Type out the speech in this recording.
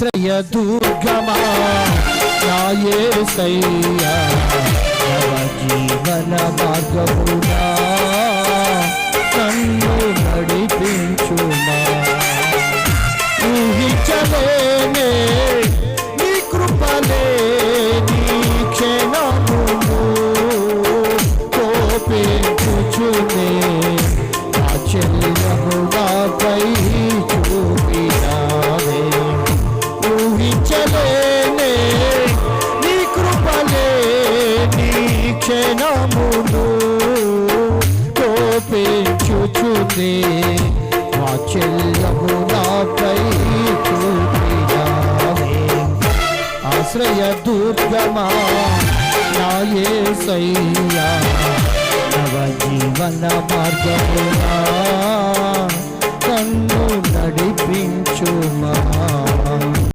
ఆశ్రయ దుర్గమా నా యేసయ్యా నవ జీవన మార్గమునా నన్ను నడిపించుమా ఊహించలేనే నీ కృపలే నీ క్షణమును కోపించుచునే ఆశ్చర్యము నాపై చూపినావే ఊహించలేనే నీ కృపలే నీ క్షణమును కోపించుచునే ఆశ్చర్యము నాపై చూపినావే ఆశ్రయ దుర్గమా నా యేసయ్యా నవ జీవన మార్గమునా నన్ను నడిపించుమా